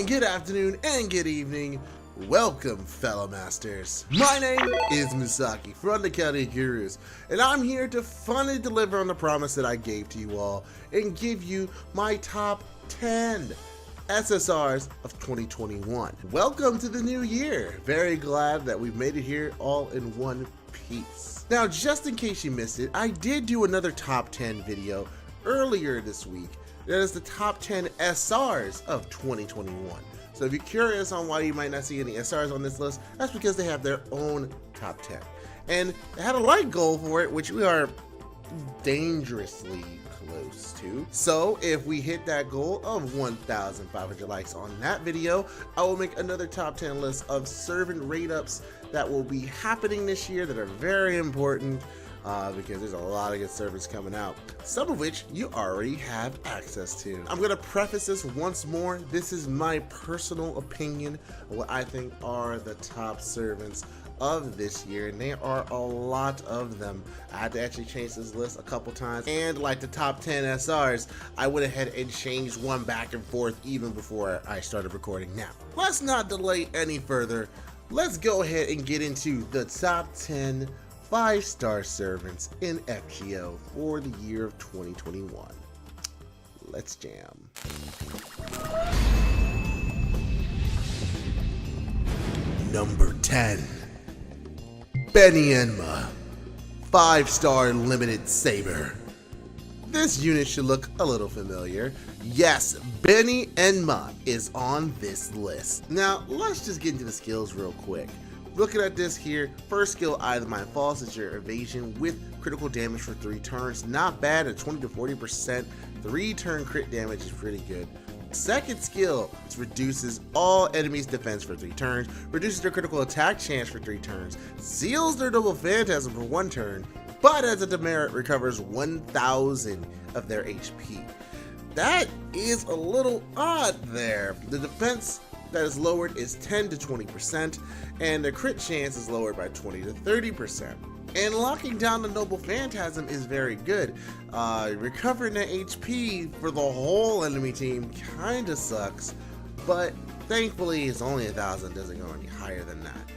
morning, good afternoon, and good evening. Welcome, fellow masters. My name is Misaki from the Chaldea Gurus, and I'm here to finally deliver on the promise that I gave to you all and give you my top 10 SSRs of 2021. Welcome to the new year. Very glad that we've made it here all in one piece. Now, just in case you missed it, I did do another top 10 video earlier this week. That is the top 10 SRs of 2021. So if you're curious on why you might not see any SRs on this list, that's because they have their own top 10. And they had a like goal for it, which we are dangerously close to. So if we hit that goal of 1,500 likes on that video, I will make another top 10 list of servant rate ups that will be happening this year that are very important. Because there's a lot of good servants coming out, some of which you already have access to. I'm gonna preface this once more. This is my personal opinion of what I think are the top servants of this year, and there are a lot of them. I had to actually change this list a couple times, and like the top 10 SRs, I went ahead and changed one back and forth even before I started recording. Now, let's not delay any further. Let's go ahead and get into the top 10 5-star servants in FGO for the year of 2021. Let's jam. Number 10. Benny Enma, 5-star limited saber. This unit should look a little familiar. Yes, Benny Enma is on this list. Now, let's just get into the skills real quick. Looking at this here, first skill, Eye of Mind False, is your evasion with critical damage for 3 turns. Not bad at 20 to 40%. 3-turn crit damage is pretty good. Second skill, it reduces all enemies' defense for 3 turns, reduces their critical attack chance for 3 turns, seals their double phantasm for 1 turn, but as a demerit recovers 1,000 of their HP. That is a little odd there. The defense that is lowered is 10 to 20%, and the crit chance is lowered by 20 to 30%. And locking down the Noble Phantasm is very good. Recovering the HP for the whole enemy team kinda sucks, but thankfully it's only 1,000, doesn't go any higher than that.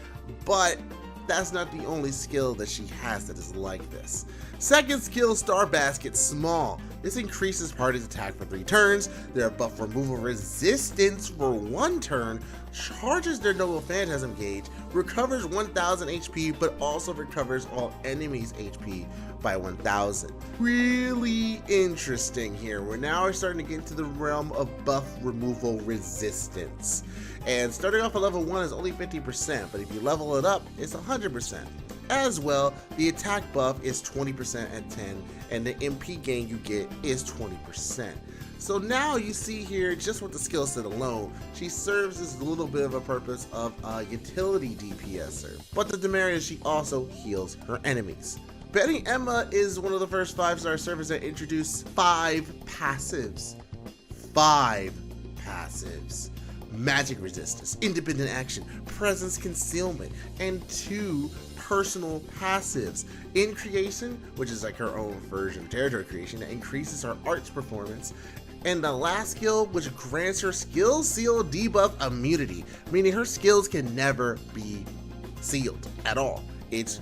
But that's not the only skill that she has that is like this. Second skill, Star Basket Small. This increases party's attack for 3 turns, their buff removal resistance for 1 turn, charges their Noble Phantasm gauge, recovers 1,000 HP, but also recovers all enemies' HP by 1,000. Really interesting here. We're now starting to get into the realm of buff removal resistance. And starting off at level 1 is only 50%, but if you level it up, it's 100%. As well, the attack buff is 20% at 10, and the MP gain you get is 20%. So now you see here, just with the skill set alone, she serves as a little bit of a purpose of a utility DPSer. But the demerit is she also heals her enemies. Benny Enma is one of the first 5-star servers that introduced 5 passives. 5 passives. Magic resistance, independent action, presence concealment, and 2 personal passives. In creation, which is like her own version of territory creation that increases her arts performance, and the last skill, which grants her skill seal debuff immunity, meaning her skills can never be sealed at all. It's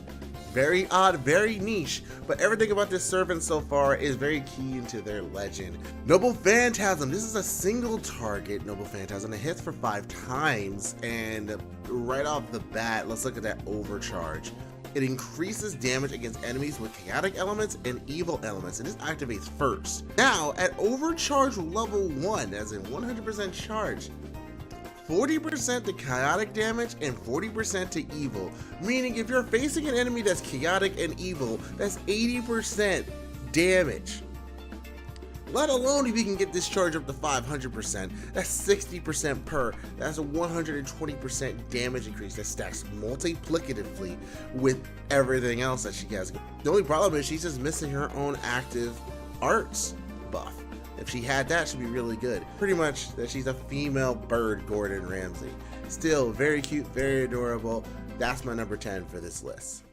very odd, very niche, but everything about this servant so far is very key into their legend. Noble Phantasm, this is a single target Noble Phantasm that hits for 5 times, and right off the bat, let's look at that overcharge. It increases damage against enemies with chaotic elements and evil elements, and this activates first. Now, at overcharge level 1, as in 100% charge, 40% to chaotic damage and 40% to evil, meaning if you're facing an enemy that's chaotic and evil, that's 80% damage. Let alone if you can get this charge up to 500%, that's 60% per, that's a 120% damage increase that stacks multiplicatively with everything else that she has. The only problem is she's just missing her own active arts buff. If she had that, she'd be really good. Pretty much that she's a female bird Gordon Ramsay. Still very cute, very adorable. That's my number 10 for this list.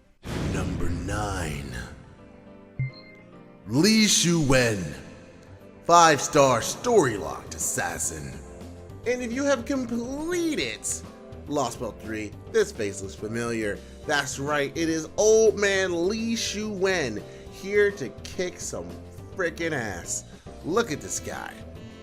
Number 9. Li Shu Wen, 5-star story locked assassin. And if you have completed Lost Belt 3, this face looks familiar. That's right, it is old man Li Shu Wen, here to kick some freaking ass. Look at this guy,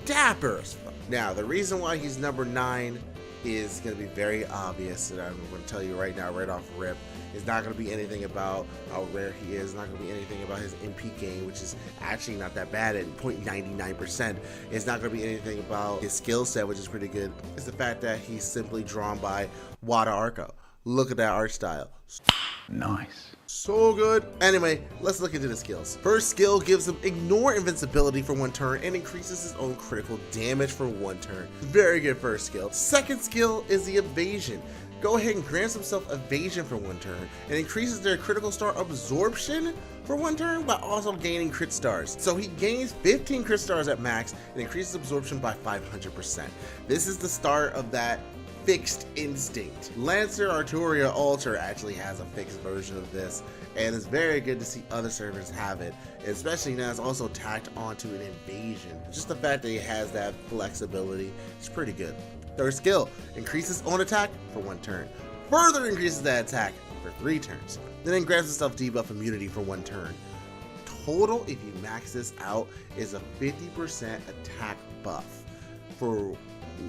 dapper as fuck. Now, the reason why he's number 9 is going to be very obvious, and I'm going to tell you right now, right off rip. It's not going to be anything about how rare he is. It's not going to be anything about his MP gain, which is actually not that bad at 0.99%. It's not going to be anything about his skill set, which is pretty good. It's the fact that he's simply drawn by Wada Arco. Look at that art style. Nice. So good. Anyway, let's look into the skills. First skill gives him ignore invincibility for 1 turn and increases his own critical damage for 1 turn. Very good first skill. Second skill is the evasion. Go ahead and grants himself evasion for 1 turn and increases their critical star absorption for 1 turn while also gaining crit stars. So he gains 15 crit stars at max and increases absorption by 500%. This is the start of that fixed instinct. Lancer Arturia Alter actually has a fixed version of this, and it's very good to see other servers have it, especially now it's also tacked onto an invasion. Just the fact that he has that flexibility is pretty good. Third skill, increases own attack for 1 turn. Further increases that attack for 3 turns. Then grants himself debuff immunity for 1 turn. Total, if you max this out, is a 50% attack buff for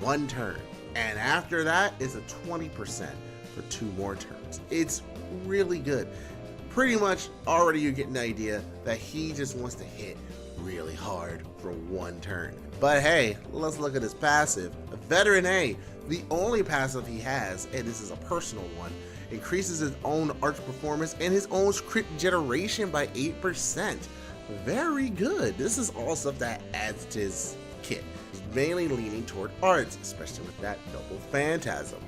1 turn. And after that is a 20% for 2 more turns. It's really good. Pretty much already you're getting the idea that he just wants to hit really hard for 1 turn. But hey, let's look at his passive. Veteran A, the only passive he has, and this is a personal one, increases his own arch performance and his own crit generation by 8%. Very good. This is all stuff that adds to his kit. He's mainly leaning toward arts, especially with that double phantasm.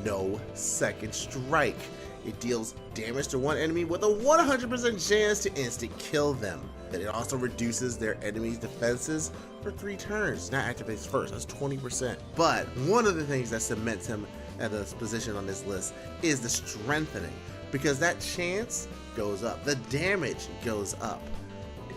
No second strike. It deals damage to 1 enemy with a 100% chance to instant kill them. Then it also reduces their enemy's defenses for 3 turns. Not activates first, that's 20%. But one of the things that cements him at this position on this list is the strengthening, because that chance goes up, the damage goes up.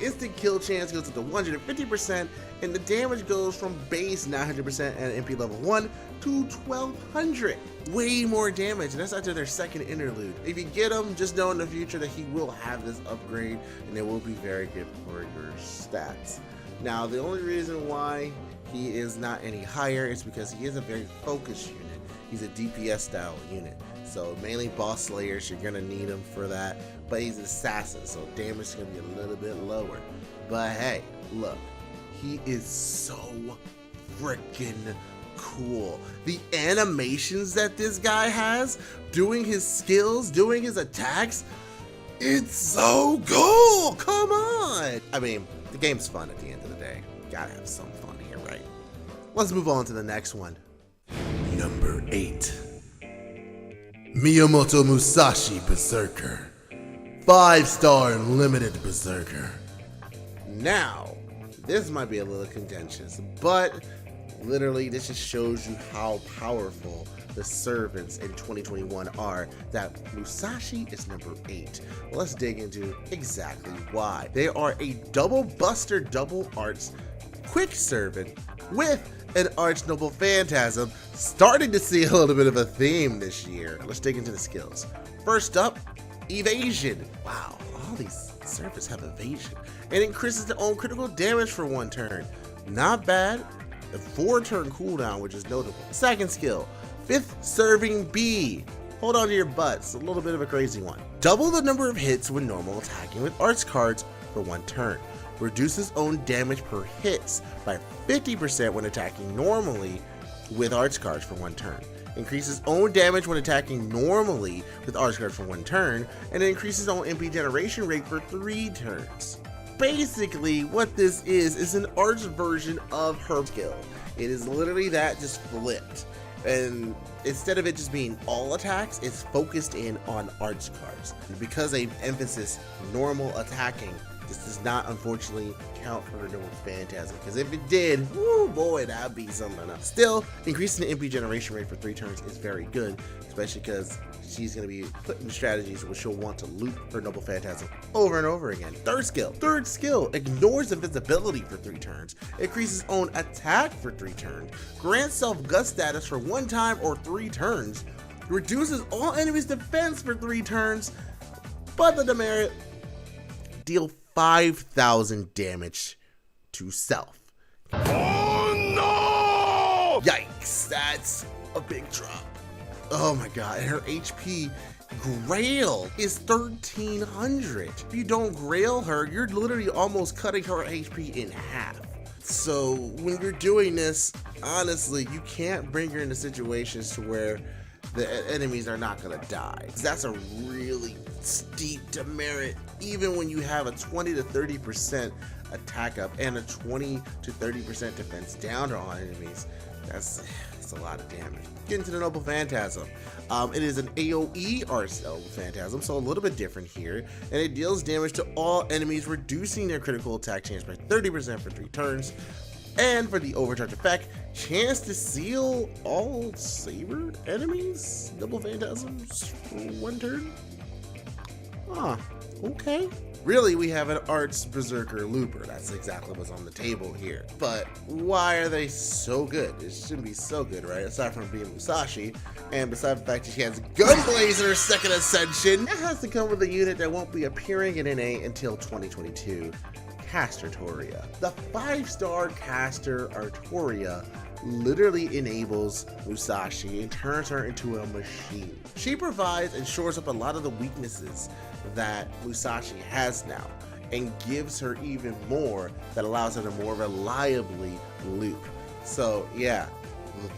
Instant kill chance goes up to 150%, and the damage goes from base 900% at MP level 1 to 1200. Way more damage, and that's after their second interlude. If you get him, just know in the future that he will have this upgrade, and it will be very good for your stats. Now, the only reason why he is not any higher is because he is a very focused unit. He's a DPS style unit. So mainly boss slayers, you're gonna need him for that. But he's an assassin, so damage is gonna be a little bit lower. But hey, look, he is so freaking cool. The animations that this guy has, doing his skills, doing his attacks, it's so cool. Come on. I mean, the game's fun at the end of the day. Gotta have some fun here, right? Let's move on to the next one. Number 8. Miyamoto Musashi Berserker. 5-star Unlimited Berserker. Now, this might be a little contentious, but literally this just shows you how powerful the servants in 2021 are, that Musashi is number 8. Well, let's dig into exactly why. They are a double buster, double arts, quick servant with an arch noble phantasm. Starting to see a little bit of a theme this year. Let's dig into the skills. First up, evasion. Wow, all these servants have evasion. It increases their own critical damage for 1 turn. Not bad. A 4-turn cooldown, which is notable. Second skill, 5th serving B. Hold on to your butts, a little bit of a crazy one. Double the number of hits when normal attacking with arts cards for 1 turn. Reduces own damage per hits by 50% when attacking normally with arts cards for 1 turn. Increases own damage when attacking normally with arts cards for 1 turn, and it increases own MP generation rate for 3 turns. Basically, what this is an arts version of her skill. It is literally that, just flipped. And instead of it just being all attacks, it's focused in on arts cards. Because they emphasis normal attacking This does not, unfortunately, count for her Noble Phantasm, because if it did, woo boy, that'd be something else. Still, increasing the MP generation rate for 3 turns is very good, especially because she's going to be put in strategies where she'll want to loop her Noble Phantasm over and over again. Third skill, ignores invisibility for 3 turns, increases own attack for 3 turns, grants self-gut status for 1 time or 3 turns, reduces all enemies' defense for 3 turns, but the demerit, deal 5,000 damage to self. Oh no! Yikes, that's a big drop. Oh my god, and her HP Grail is 1,300. If you don't Grail her, you're literally almost cutting her HP in half. So when you're doing this, honestly, you can't bring her into situations to where the enemies are not gonna die. That's a really steep demerit, even when you have a 20 to 30% attack up and a 20 to 30% defense down to all enemies. That's a lot of damage. Getting to the Noble Phantasm. It is an AoE Arts Noble Phantasm, so a little bit different here, and it deals damage to all enemies, reducing their critical attack chance by 30% for 3 turns. And for the overcharge effect, chance to seal all saber enemies, Noble Phantasms for 1 turn. Huh, okay. Really, we have an Arts Berserker Looper. That's exactly what's on the table here. But why are they so good? It shouldn't be so good, right? Aside from being Musashi, and besides the fact that she has Gunblaze in her 2nd Ascension, it has to come with a unit that won't be appearing in NA until 2022. Caster Artoria. The 5-star Caster Artoria literally enables Musashi and turns her into a machine. She provides and shores up a lot of the weaknesses that Musashi has now, and gives her even more that allows her to more reliably loop. So yeah,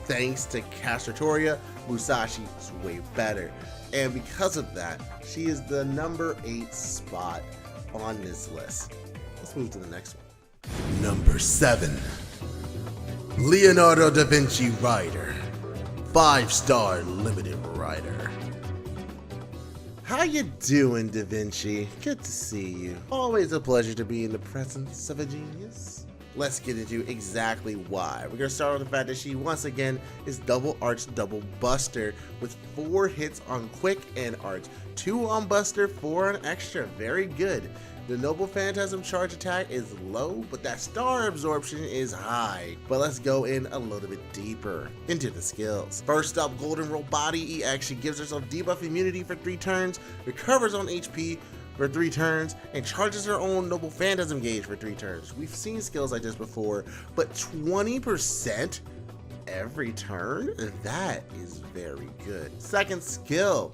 thanks to Caster Artoria, Musashi is way better. And because of that, she is the number 8 spot on this list. Let's move to the next one. Number 7. Leonardo da Vinci Rider. 5-star limited rider. How you doing, Da Vinci? Good to see you. Always a pleasure to be in the presence of a genius. Let's get into exactly why. We're gonna start with the fact that she once again is double arch, double buster with 4 hits on quick and arch, 2 on buster, 4 on extra. Very good. The Noble Phantasm charge attack is low, but that star absorption is high. But let's go in a little bit deeper into the skills. First up, Golden Roll Body EX. She gives herself debuff immunity for 3 turns, recovers on HP for 3 turns, and charges her own Noble Phantasm gauge for 3 turns. We've seen skills like this before, but 20% every turn? That is very good. Second skill.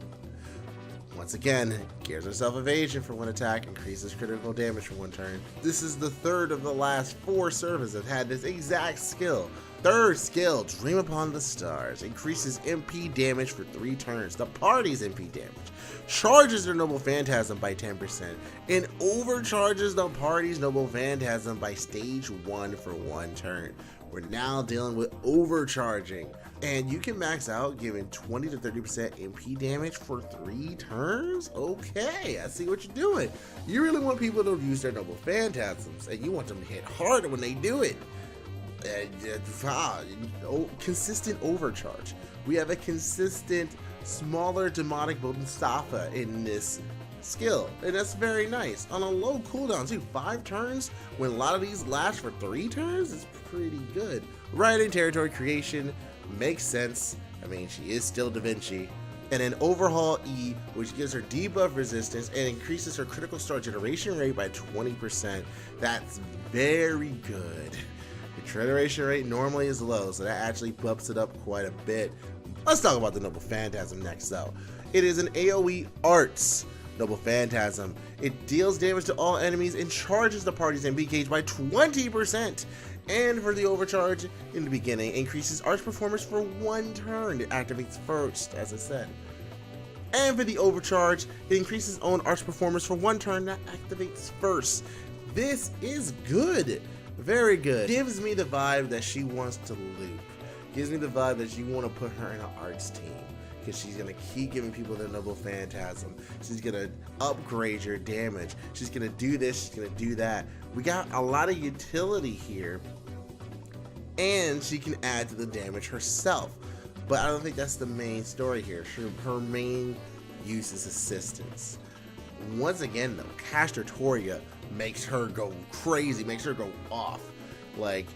Once again, gives herself evasion for 1 attack, increases critical damage for 1 turn. This is the 3rd of the last 4 servants that had this exact skill. Third skill, Dream Upon the Stars, increases MP damage for 3 turns, the party's MP damage, charges their Noble Phantasm by 10%, and overcharges the party's Noble Phantasm by stage 1 for 1 turn. We're now dealing with overcharging, and you can max out giving 20 to 30% MP damage for 3 turns? Okay, I see what you're doing. You really want people to use their Noble Phantasms, and you want them to hit harder when they do it. Consistent overcharge. We have a consistent, smaller demonic Bodhisattva in this skill, and that's very nice. On a low cooldown too, 5 turns, when a lot of these last for 3 turns, is pretty good. Right in territory creation, makes sense. I mean, she is still Da Vinci. And an Overhaul E, which gives her debuff resistance and increases her critical star generation rate by 20%. That's very good. The generation rate normally is low, so that actually bumps it up quite a bit. Let's talk about the Noble Phantasm next though. It is an AoE Arts Noble Phantasm. It deals damage to all enemies and charges the party's MP gauge by 20%. And for the overcharge in the beginning, increases arch performance for 1 turn. It activates first, as I said. And for the overcharge, it increases own arch performance for 1 turn. That activates first. This is good. Very good. Gives me the vibe that she wants to loop. Gives me the vibe that you want to put her in an arts team. because she's gonna keep giving people the Noble Phantasm. She's gonna upgrade your damage. She's gonna do this, she's gonna do that. We got a lot of utility here, and she can add to the damage herself. But I don't think that's the main story here. Her main use is assistance. Once again though, Castratoria makes her go crazy, makes her go off. Like,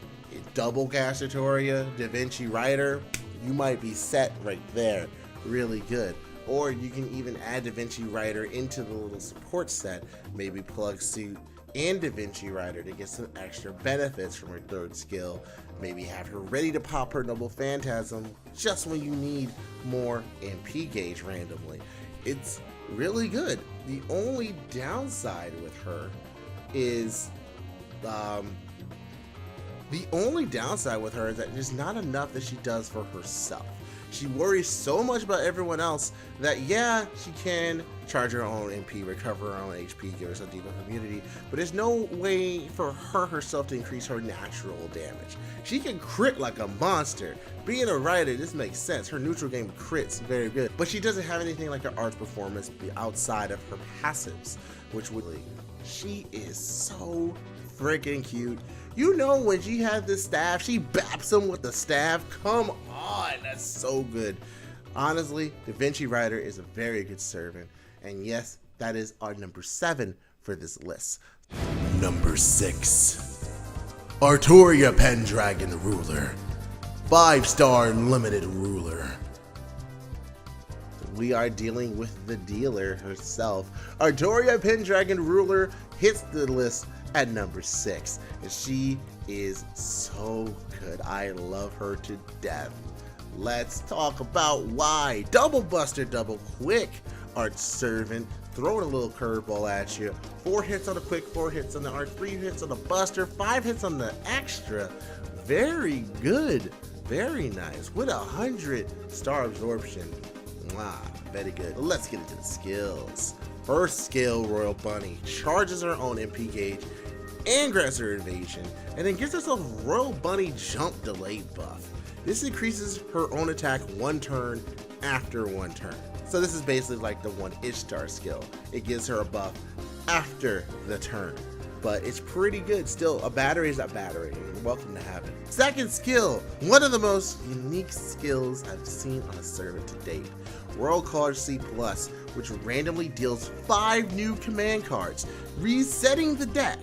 double Castratoria, Da Vinci Rider, you might be set right there. Really good. Or you can even add Da Vinci Rider into the little support set, maybe plug Suit and Da Vinci Rider to get some extra benefits from her third skill. Maybe have her ready to pop her Noble Phantasm just when you need more MP gauge randomly. It's really good. The only downside with her is that there's not enough that she does for herself. She worries so much about everyone else that, yeah, she can charge her own MP, recover her own HP, give herself deeper immunity, but there's no way for her herself to increase her natural damage. She can crit like a monster. Being a rider, this makes sense. Her neutral game crits very good, but she doesn't have anything like her arts performance outside of her passives, which would lead. She is so freaking cute. You know, when she has this staff, she baps him with the staff. Come on, that's so good. Honestly, Da Vinci Rider is a very good servant. And yes, that is our number 7 for this list. Number 6. Artoria Pendragon Ruler. 5-star limited ruler. We are dealing with the dealer herself. Artoria Pendragon Ruler hits the list at number 6, and she is so good. I love her to death. Let's talk about why. Double Buster, double quick. Art Servant, throwing a little curveball at you. 4 hits on the quick, 4 hits on the art, 3 hits on the buster, 5 hits on the extra. Very good, very nice. With 100 star absorption. Wow, very good. Let's get into the skills. First skill, Royal Bunny, charges her own MP gauge and grants her evasion, and then gives herself Royal Bunny jump delay buff. This increases her own attack 1 turn after 1 turn. So this is basically like the 1 Ishtar skill. It gives her a buff after the turn, but it's pretty good. Still, a battery is a battery. You're welcome to have it. Second skill, one of the most unique skills I've seen on a servant to date. Royal Card C+, which randomly deals 5 new command cards, resetting the deck,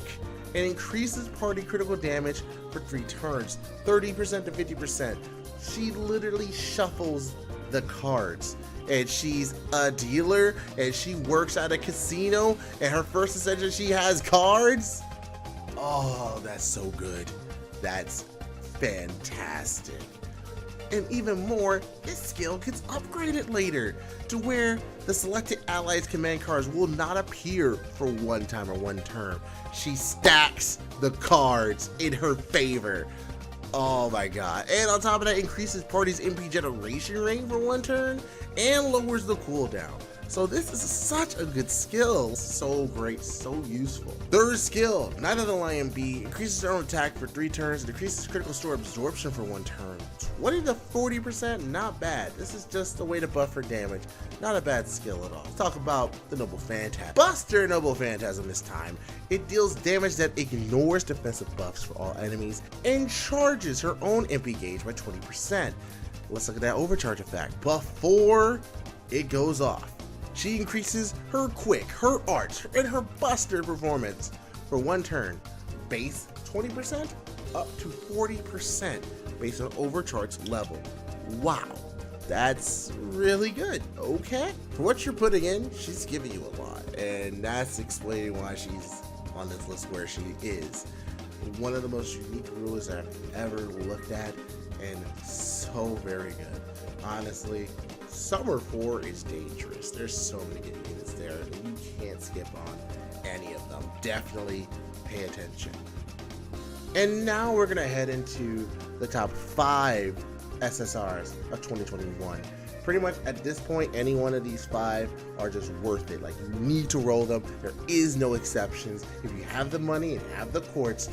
and increases party critical damage for 3 turns, 30% to 50%. She literally shuffles the cards, and she's a dealer, and she works at a casino, and her first ascension she has cards. Oh, that's so good. That's fantastic. And even more, this skill gets upgraded later to where the selected allies command cards will not appear for 1 time or 1 turn. She stacks the cards in her favor. Oh my god. And on top of that, increases party's MP generation rate for 1 turn and lowers the cooldown. So this is such a good skill. So great, so useful. Third skill, Knight of the Lion B, increases her own attack for 3 turns and decreases critical store absorption for 1 turn. 20 to 40%, not bad. This is just a way to buff her damage. Not a bad skill at all. Let's talk about the Noble Phantasm. Buster Noble Phantasm this time. It deals damage that ignores defensive buffs for all enemies and charges her own MP gauge by 20%. Let's look at that overcharge effect. Before it goes off, she increases her quick, her arch, and her buster performance for 1 turn. Base 20% up to 40% based on overcharge level. Wow, that's really good. Okay, for what you're putting in, she's giving you a lot, and that's explaining why she's on this list where she is. One of the most unique rulers I've ever looked at, and so very good. Honestly, Summer 4 is dangerous. There's so many good units there, and you can't skip on any of them. Definitely pay attention. And now we're gonna head into the top 5 SSRs of 2021. Pretty much at this point, any one of these 5 are just worth it. Like, you need to roll them. There is no exceptions. If you have the money and have the quartz,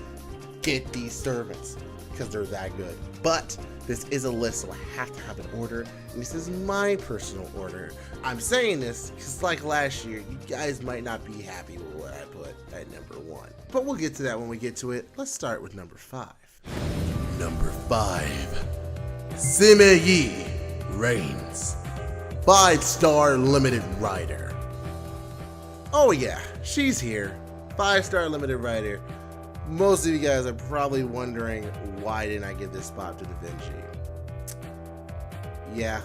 get these servants because they're that good. But This is a list, so I have to have an order, and this is my personal order. I'm saying this because like last year, you guys might not be happy with what I put at number 1. But we'll get to that when we get to it. Let's start with number 5. Number 5. Sime Reigns, 5-star limited rider. Oh yeah, she's here. 5-star limited rider. Most of you guys are probably wondering, why didn't I give this spot to Da Vinci? Yeah,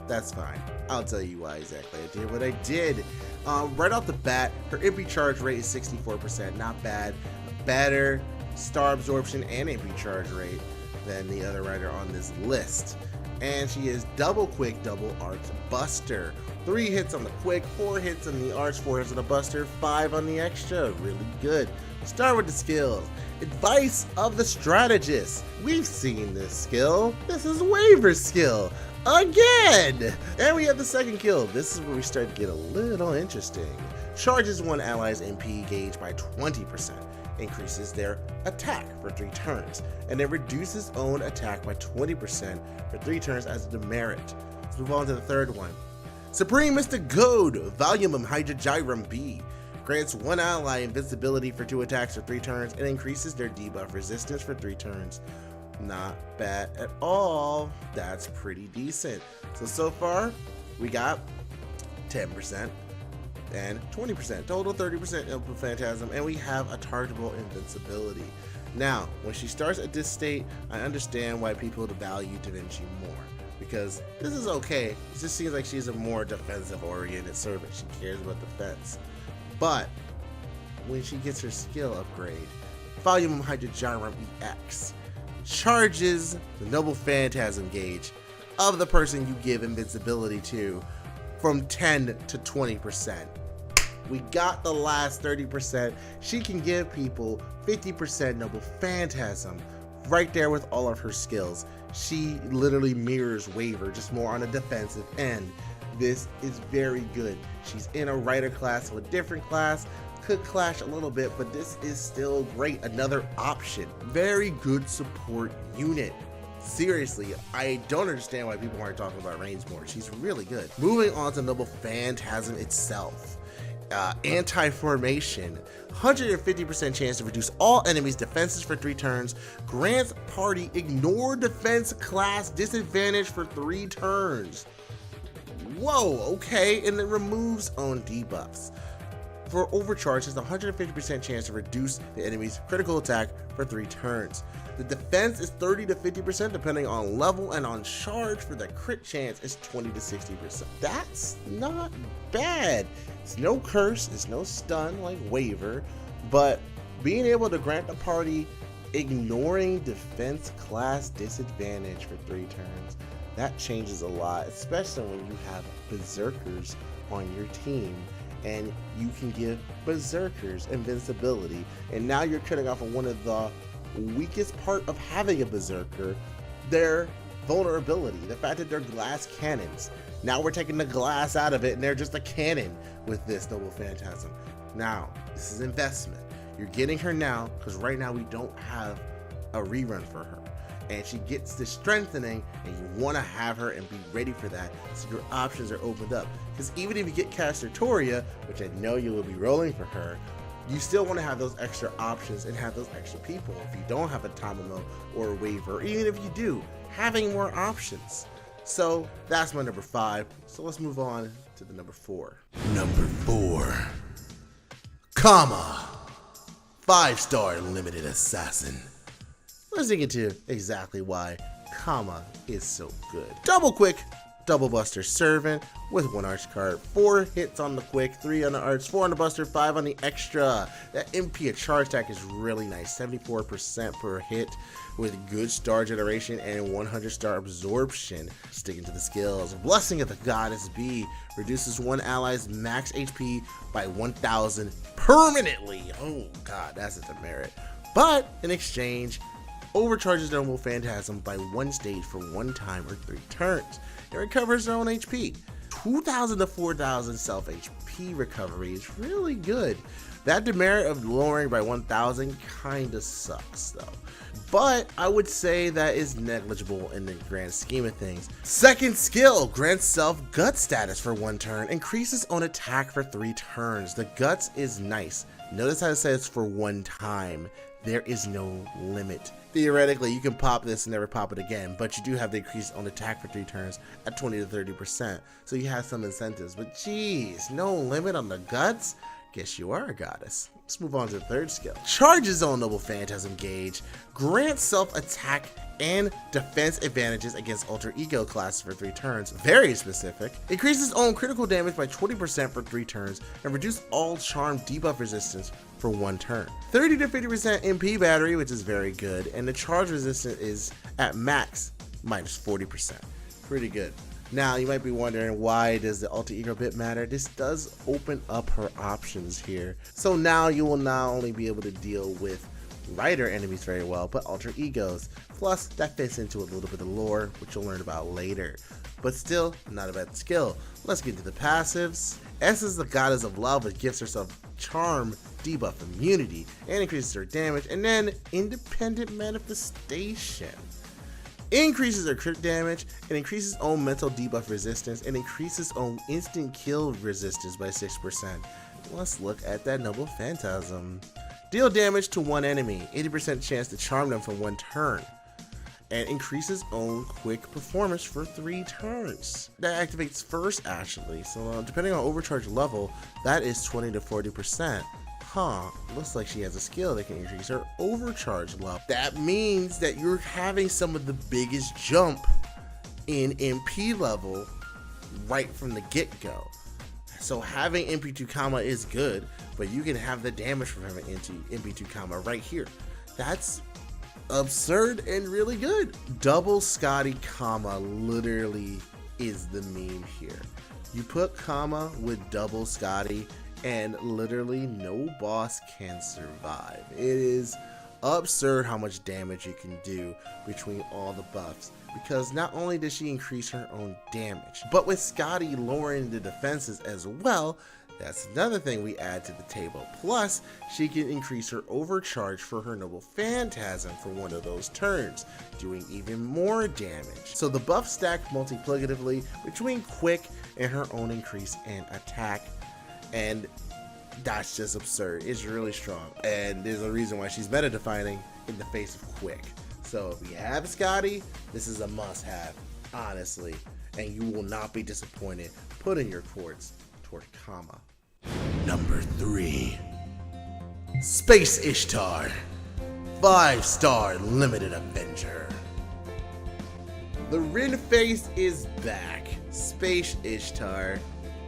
that's fine. I'll tell you why exactly I did what I did. Right off the bat, her MP charge rate is 64%. Not bad. Better star absorption and MP charge rate than the other rider on this list. And she is double quick, double arch buster. 3 hits on the quick, 4 hits on the arch, 4 hits on the buster, 5 on the extra. Really good. Start with the skills. Advice of the strategist. We've seen this skill. This is Waiver's skill. Again! And we have the second kill. This is where we start to get a little interesting. Charges one ally's MP gauge by 20%. Increases their attack for 3 turns. And then reduces own attack by 20% for 3 turns as a demerit. Let's move on to the third one. Supreme Mystic Goad, Volume Hydra Gyrum B. Grants one ally invincibility for 2 attacks for 3 turns and increases their debuff resistance for 3 turns. Not bad at all. That's pretty decent. So far, we got 10% and 20%. Total 30% of Phantasm, and we have a targetable invincibility. Now, when she starts at this state, I understand why people value Da Vinci more. Because this is okay. It just seems like she's a more defensive-oriented servant. She cares about defense. But when she gets her skill upgrade, Volume Hydra Gyrum EX charges the Noble Phantasm gauge of the person you give invincibility to from 10 to 20%. We got the last 30%. She can give people 50% Noble Phantasm right there with all of her skills. She literally mirrors Waiver, just more on a defensive end. This is very good. She's in a rider class, so a different class. Could clash a little bit, but this is still great. Another option. Very good support unit. Seriously, I don't understand why people aren't talking about Reigns more. She's really good. Moving on to Noble Phantasm itself. Anti-formation, 150% chance to reduce all enemies' defenses for 3 turns, grants party ignore defense class disadvantage for 3 turns. Whoa, okay, and it removes own debuffs. For overcharge, has a 150% chance to reduce the enemy's critical attack for 3 turns. The defense is 30 to 50% depending on level, and on charge for the crit chance is 20 to 60%. That's not bad. It's no curse, it's no stun like Waiver, but being able to grant the party ignoring defense class disadvantage for 3 turns, that changes a lot, especially when you have berserkers on your team and you can give berserkers invincibility, and now you're cutting off of one of the weakest part of having a berserker, their vulnerability, the fact that they're glass cannons. Now we're taking the glass out of it and they're just a cannon with this Noble Phantasm. Now, this is investment. You're getting her now because right now we don't have a rerun for her. And she gets the strengthening, and you want to have her and be ready for that, so your options are opened up. Because even if you get Castertoria, which I know you will be rolling for her, you still want to have those extra options and have those extra people. If you don't have a Tamamo or a Waiver, or even if you do, having more options. So that's my number 5. So let's move on to the number 4. Number 4. Kama, 5-star limited assassin. Let's dig into exactly why Kama is so good. Double quick, double buster servant with 1 arch card, 4 hits on the quick, 3 on the arch, 4 on the buster, 5 on the extra. That MP charge attack is really nice, 74% per hit with good star generation and 100 star absorption. Sticking to the skills, Blessing of the Goddess B reduces one ally's max HP by 1,000 permanently. Oh god, that's a demerit. But in exchange, overcharges the Noble Phantasm by 1 stage for 1 time or 3 turns. It recovers their own HP. 2,000 to 4,000 self HP recovery is really good. That demerit of lowering by 1000 kinda sucks though. But I would say that is negligible in the grand scheme of things. Second skill, grants self gut status for 1 turn, increases on attack for 3 turns. The guts is nice. Notice how it says for 1 time. There is no limit. Theoretically, you can pop this and never pop it again, but you do have the increase on attack for 3 turns at 20 to 30%, so you have some incentives. But geez, no limit on the guts? Guess you are a goddess. Let's move on to the third skill. Charges on Noble Phantasm Gauge, grants self-attack and defense advantages against alter ego classes for 3 turns. Very specific. Increases own critical damage by 20% for 3 turns and reduce all charm debuff resistance for 1 turn. 30 to 50% MP battery, which is very good, and the charge resistance is at max minus 40%. Pretty good. Now you might be wondering, why does the alter ego bit matter? This does open up her options here. So now you will not only be able to deal with rider enemies very well, but alter egos. Plus that fits into a little bit of lore, which you'll learn about later. But still, not a bad skill. Let's get to the passives. S is the goddess of love, which gives herself charm, debuff immunity, and increases her damage, and then independent manifestation. Increases her crit damage, and increases own mental debuff resistance, and increases own instant kill resistance by 6%. Let's look at that Noble Phantasm. Deal damage to 1 enemy, 80% chance to charm them for 1 turn, and increases own quick performance for 3 turns. That activates first actually, so depending on overcharge level, that is 20 to 40%. Looks like she has a skill that can increase her overcharge level. That means that you're having some of the biggest jump in MP level right from the get-go. So having MP2 comma is good, but you can have the damage from having MP2 comma right here. That's absurd and really good. Double Scotty comma literally is the meme here. You put comma with double Scotty, and literally no boss can survive. It is absurd how much damage you can do between all the buffs, because not only does she increase her own damage, but with Scotty lowering the defenses as well, that's another thing we add to the table. Plus, she can increase her overcharge for her Noble Phantasm for 1 of those turns, doing even more damage. So the buffs stack multiplicatively between quick and her own increase in attack, and that's just absurd. It's really strong, and there's a reason why she's meta defining in the face of quick. So if you have Scotty, this is a must have, honestly, and you will not be disappointed putting your quartz toward comma. Number 3, Space Ishtar, 5-star limited Avenger. The Rin face is back. Space Ishtar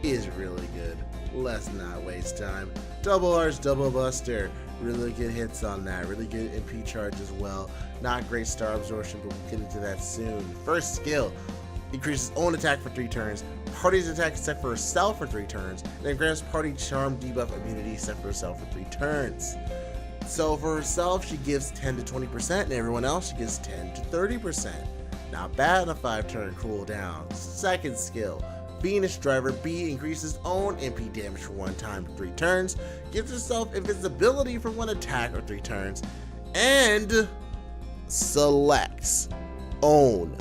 is really good. Let's not waste time. Double Arch, double Buster. Really good hits on that. Really good MP charge as well. Not great star absorption, but we'll get into that soon. First skill, increases own attack for 3 turns. Party's attack set for herself for 3 turns. Then grants party charm debuff immunity set for herself for 3 turns. So for herself, she gives 10 to 20%, and everyone else, she gives 10 to 30%. Not bad on a 5-turn cooldown. Second skill, Venus Driver B, increases own MP damage for 1 time for 3 turns, gives herself invisibility for 1 attack or 3 turns, and selects own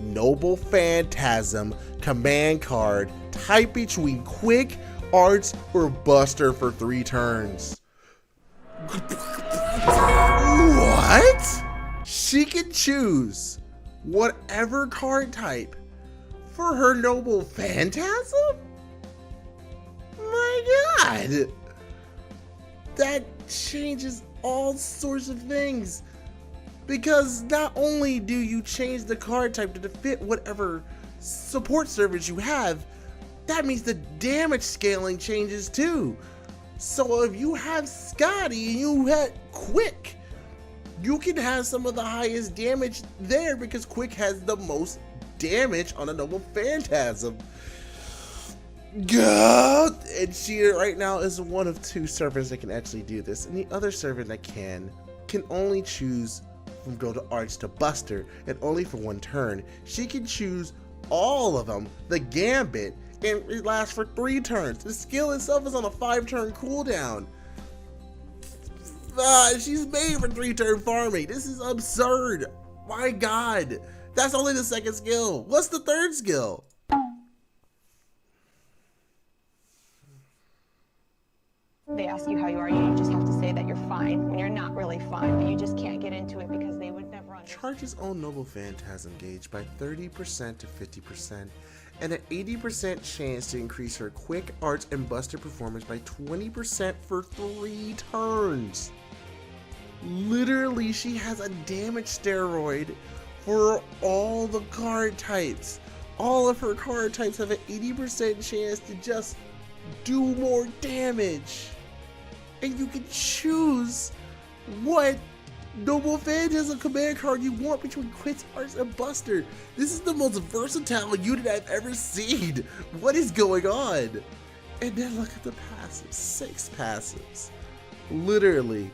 Noble Phantasm command card type between Quick, Arts, or Buster for 3 turns. What? She can choose whatever card type for her Noble Phantasm? My god! That changes all sorts of things. Because not only do you change the card type to fit whatever support service you have, that means the damage scaling changes too. So if you have Scotty and you had Quick, you can have some of the highest damage there because Quick has the most damage on a Noble Phantasm. God! And she right now is one of 2 servers that can actually do this, and the other server that can only choose from go to Arch to Buster, and only for 1 turn. She can choose all of them, the Gambit, and it lasts for 3 turns. The skill itself is on a 5-turn cooldown. She's made for 3-turn farming. This is absurd. My God. That's only the second skill. What's the third skill? They ask you how you are, you just have to say that you're fine when you're not really fine, but you just can't get into it because they would never understand. Charges own noble phantasm gauge by 30% to 50%, and an 80% chance to increase her quick arts and buster performance by 20% for 3 turns. Literally, she has a damage steroid for all the card types. All of her card types have an 80% chance to just do more damage. And you can choose what Noble Phantasm command card you want between Quits, Arts, and Buster. This is the most versatile unit I've ever seen. What is going on? And then look at the passives. 6 passives. Literally.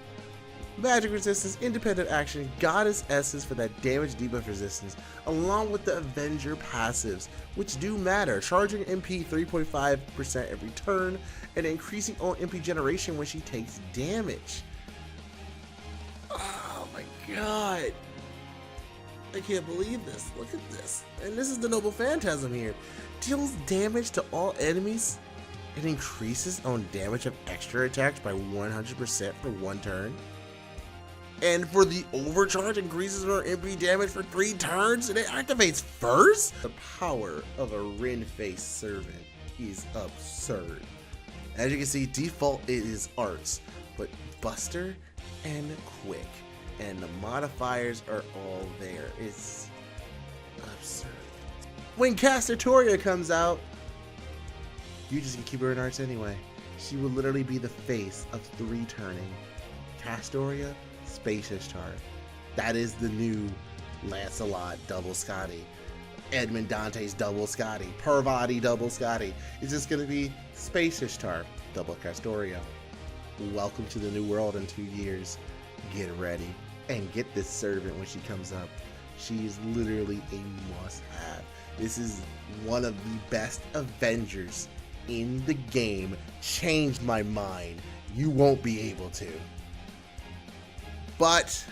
Magic resistance, independent action, goddess S's for that damage debuff resistance, along with the Avenger passives, which do matter. Charging MP 3.5% every turn, and increasing on MP generation when she takes damage. Oh my God. I can't believe this. Look at this. And this is the Noble Phantasm here. Deals damage to all enemies. It increases on damage of extra attacks by 100% for 1 turn. And for the overcharge, increases our MP damage for 3 turns, and it activates first? The power of a Rin-faced servant is absurd. As you can see, default is arts, but Buster and Quick, and the modifiers are all there. It's absurd. When Castatoria comes out, you just can keep her in arts anyway. She will literally be the face of 3 turning. Castoria, Space Ishtar. That is the new Lancelot double Scotty. Edmund Dante's double Scotty. Parvati double Scotty. It's just going to be Space Ishtar double Castoria. Welcome to the new world in 2 years. Get ready and get this servant when she comes up. She is literally a must-have. This is one of the best Avengers in the game. Changed my mind. You won't be able to. But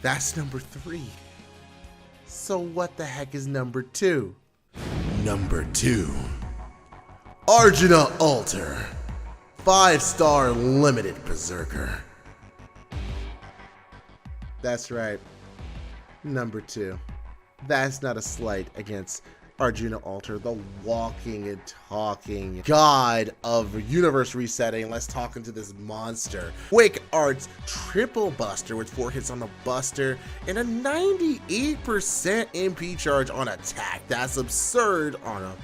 that's number 3. So what the heck is number 2? Number 2. Arjuna Altar. 5-star limited berserker. That's right. Number 2. That's not a slight against Arjuna Altar, the walking and talking god of universe resetting. Let's talk into this monster. Quick Arts triple buster with 4 hits on the buster and a 98% MP charge on attack. That's absurd on a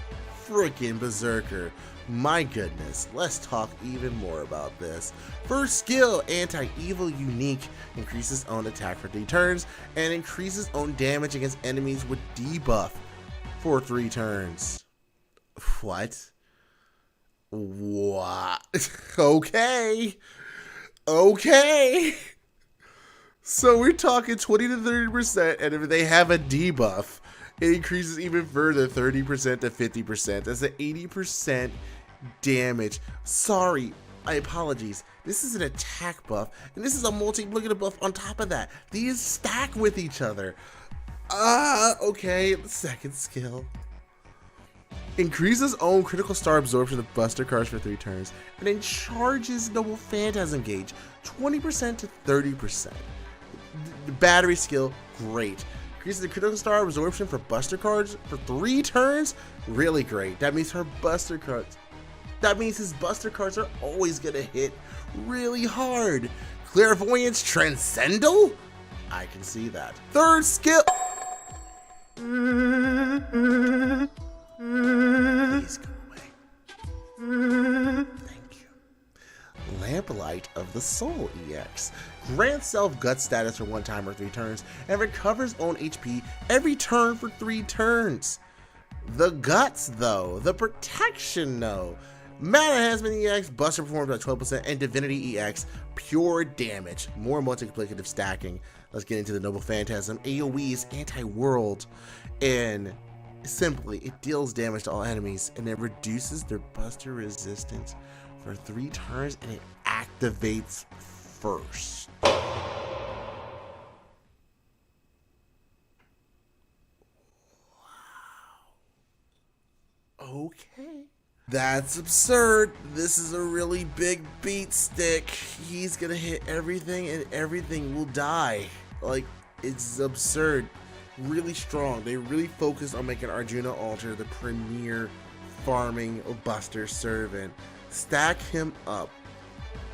freaking berserker. My goodness, let's talk even more about this. First skill, anti-evil unique, increases own attack for 3 turns and increases own damage against enemies with debuff for 3 turns. What? Okay. So we're talking 20 to 30%, and if they have a debuff, it increases even further, 30% to 50%. That's an 80% damage. Sorry, my apologies. This is an attack buff, and this is a multi-multiplicative buff on top of that. These stack with each other. Okay, the second skill. Increases own critical star absorption of buster cards for 3 turns, and then charges Noble Phantasm gauge 20% to 30%. The battery skill, great. Increases the critical star absorption for buster cards for 3 turns, really great. That means her buster cards. That means his buster cards are always gonna hit really hard. Clairvoyance Transcendental? I can see that. Third skill. Please go away. Thank you. Lamplight of the Soul EX. Grants self gut status for 1 time or 3 turns and recovers own HP every turn for 3 turns. The guts though, the protection though. Mana Enhancement EX, Buster performs by 12%, and Divinity EX, pure damage. More multiplicative stacking. Let's get into the Noble Phantasm. AoE's anti-world, and simply, it deals damage to all enemies, and it reduces their Buster resistance for 3 turns, and it activates first. Okay. That's absurd. This is a really big beat stick. He's gonna hit everything and everything will die. Like, it's absurd. Really strong. They really focused on making Arjuna Alter the premier farming Buster Servant. Stack him up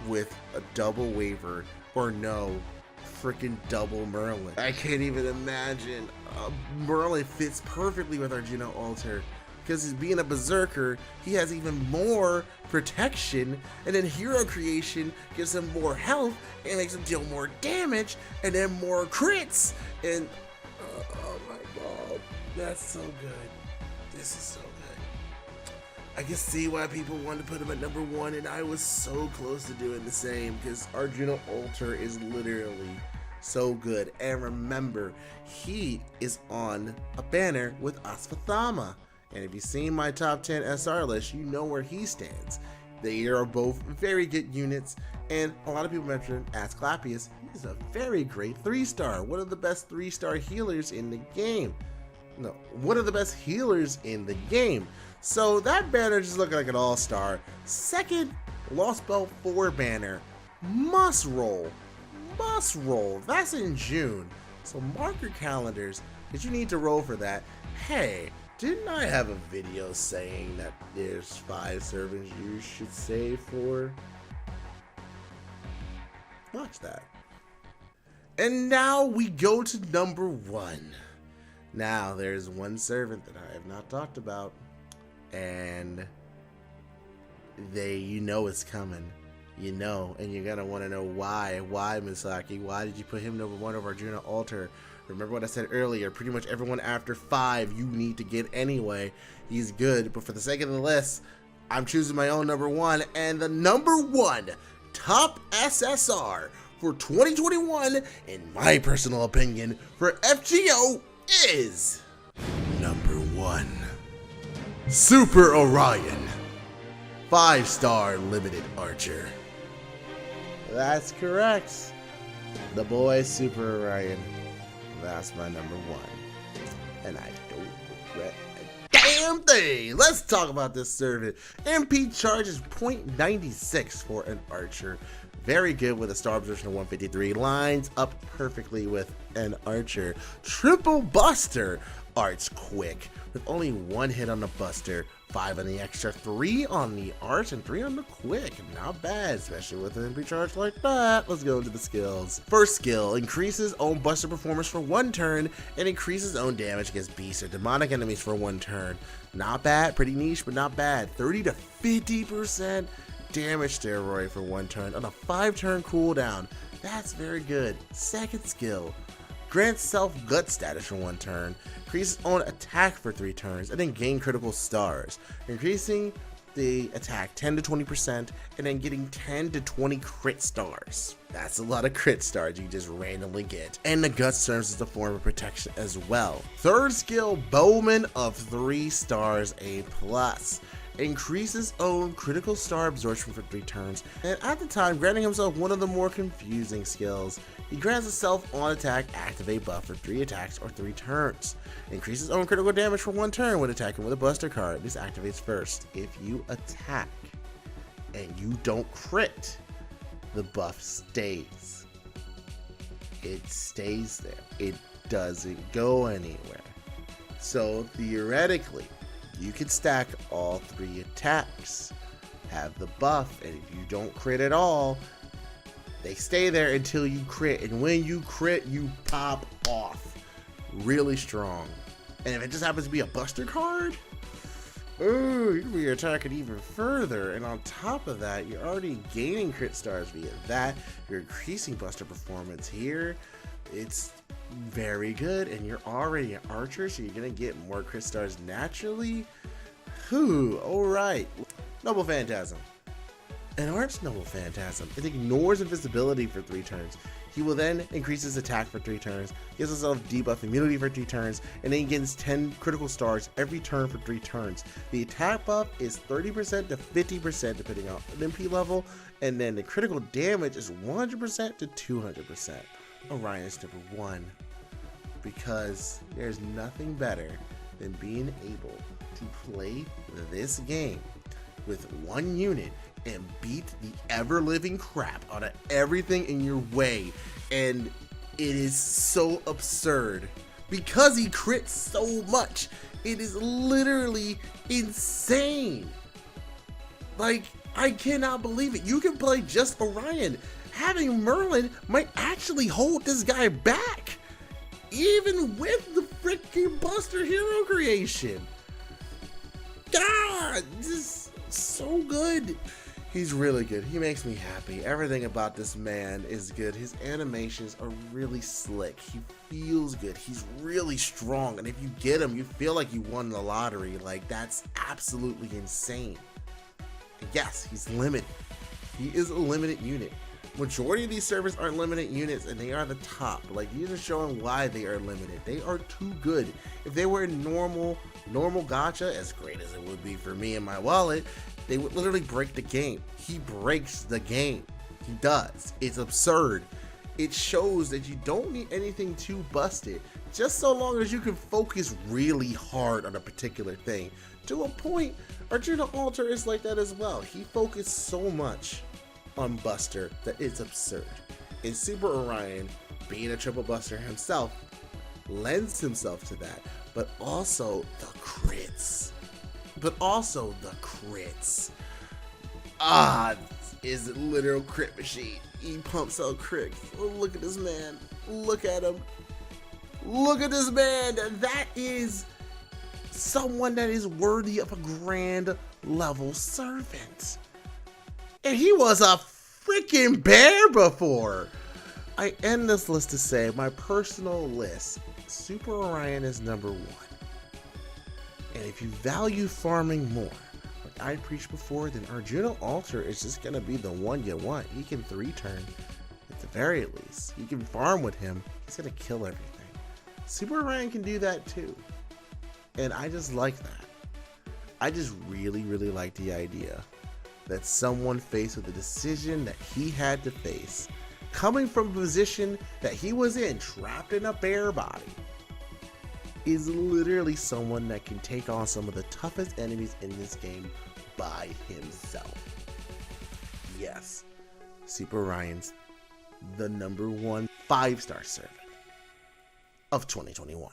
with a double waiver or no, freaking double Merlin. I can't even imagine. Merlin fits perfectly with Arjuna Alter. Because he's being a berserker, he has even more protection, and then hero creation gives him more health and makes him deal more damage, and then more crits. And oh my god, that's so good. This is so good. I can see why people wanted to put him at number 1, and I was so close to doing the same because Arjuna Alter is literally so good. And remember, he is on a banner with Asvathama. And if you've seen my top 10 SR list, you know where he stands. They are both very good units, and a lot of people mention Asclepius. He's a very great 3-star, one of the best 3-star healers in the game. No, one of the best healers in the game. So that banner just looking like an all-star. Second, Lost Belt 4 banner, must roll. That's in June. So mark your calendars, because you need to roll for that. Hey, didn't I have a video saying that there's 5 servants you should save for? Watch that. And now we go to number 1. Now there's one servant that I have not talked about, and you know it's coming. You know, and you're gonna want to know why. Why, Misaki? Why did you put him number 1 over Arjuna Alter? Remember what I said earlier, pretty much everyone after 5 you need to get anyway. He's good, but for the sake of the list, I'm choosing my own number 1, and the number 1 top SSR for 2021, in my personal opinion, for FGO is number 1, Super Orion, 5-star limited archer. That's correct. The boy Super Orion. That's my number 1. And I don't regret a damn thing. Let's talk about this servant. MP charges 0.96 for an archer. Very good with a star absorption of 153. Lines up perfectly with an archer. Triple Buster. Arts quick with only 1 hit on the Buster, 5 on the extra, 3 on the Arts, and 3 on the quick. Not bad, especially with an MP charge like that. Let's go into the skills. First skill, increases own Buster performance for 1 turn and increases own damage against beasts or demonic enemies for 1 turn. Not bad, pretty niche, but not bad. 30 to 50% damage steroid for 1 turn on a 5-turn cooldown. That's very good. Second skill, grants self gut status for 1 turn, increases own attack for 3 turns, and then gain critical stars, increasing the attack 10 to 20%, and then getting 10 to 20 crit stars. That's a lot of crit stars you just randomly get. And the gut serves as a form of protection as well. Third skill, Bowman of 3 stars A+. Increases own critical star absorption for 3 turns, and at the time granting himself one of the more confusing skills. He grants himself on attack activate buff for 3 attacks or 3 turns. Increases own critical damage for 1 turn when attacking with a Buster card. This activates first. If you attack and you don't crit, the buff stays. It stays there. It doesn't go anywhere. So theoretically, you can stack all 3 attacks, have the buff, and if you don't crit at all, they stay there until you crit, and when you crit, you pop off really strong. And if it just happens to be a Buster card, ooh, you'll be attacking even further. And on top of that, you're already gaining crit stars via that. You're increasing Buster performance here. It's very good, and you're already an archer, so you're gonna get more crit stars naturally. Whew, alright. Noble Phantasm. An Arch Noble Phantasm. It ignores invisibility for 3 turns. He will then increase his attack for 3 turns, gives himself debuff immunity for 3 turns, and then he gains 10 critical stars every turn for 3 turns. The attack buff is 30% to 50% depending on MP level, and then the critical damage is 100% to 200%. Orion is number 1 because there's nothing better than being able to play this game with 1 unit and beat the ever-living crap out of everything in your way. And it is so absurd because he crits so much. It is literally insane. Like, I cannot believe it. You can play just Orion. Having Merlin might actually hold this guy back, even with the freaking Buster hero creation. God, this is so good. He's really good. He makes me happy. Everything about this man is good. His animations are really slick. He feels good. He's really strong. And if you get him, you feel like you won the lottery. Like, that's absolutely insane. And yes, he's limited. He is a limited unit. Majority of these servers are limited units, and they are the top. Like, these are showing why they are limited. They are too good. If they were normal gacha, as great as it would be for me and my wallet, they would literally break the game. He breaks the game. He does. It's absurd. It shows that you don't need anything too busted, just so long as you can focus really hard on a particular thing. To a point, Arjuna Alter is like that as well. He focused so much on Buster that it's absurd. And Super Orion, being a triple Buster himself, lends himself to that, but also the crits. Is a literal crit machine. He pumps out crits. Oh, look at this man. Look at him. Look at this man. That is someone that is worthy of a grand level servant. And he was a freaking bear before. I end this list to say my personal list, Super Orion is number 1. And if you value farming more, like I preached before, then Arjuna Alter is just going to be the one you want. He can 3-turn at the very least. You can farm with him. He's going to kill everything. Super Orion can do that too. And I just like that. I just really, really like the idea that someone faced with a decision that he had to face, coming from a position that he was in, trapped in a bear body, is literally someone that can take on some of the toughest enemies in this game by himself. Yes, Super Orion's the number 1 5-star servant of 2021.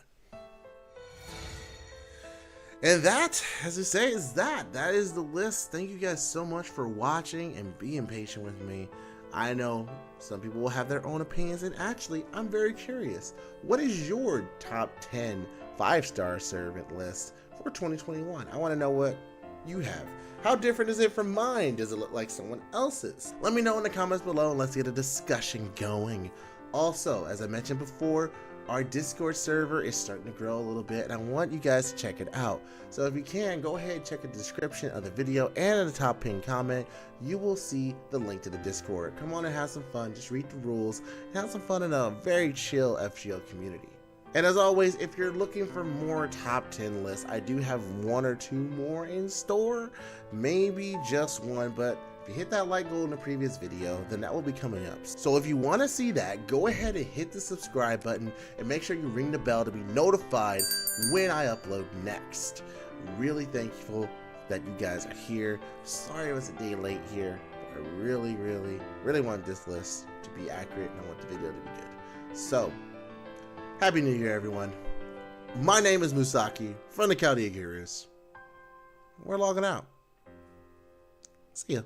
And that, as I say, is that. That is the list. Thank you guys so much for watching and being patient with me. I know some people will have their own opinions, and actually, I'm very curious. What is your top 10 5-star servant list for 2021? I want to know what you have. How different is it from mine? Does it look like someone else's? Let me know in the comments below, and let's get a discussion going. Also, as I mentioned before, our Discord server is starting to grow a little bit, and I want you guys to check it out. So if you can, go ahead and check the description of the video, and in the top pinned comment, you will see the link to the Discord. Come on and have some fun, just read the rules, and have some fun in a very chill FGO community. And as always, if you're looking for more top 10 lists, I do have 1 or 2 more in store, maybe just 1, but if you hit that like goal in the previous video, then that will be coming up. So if you want to see that, go ahead and hit the subscribe button and make sure you ring the bell to be notified when I upload next. Really thankful that you guys are here. Sorry I was a day late here, but I really, really, really want this list to be accurate, and I want the video to be good. So, Happy New Year, everyone. My name is Musaki from the Chaldea Gurus. We're logging out. See ya.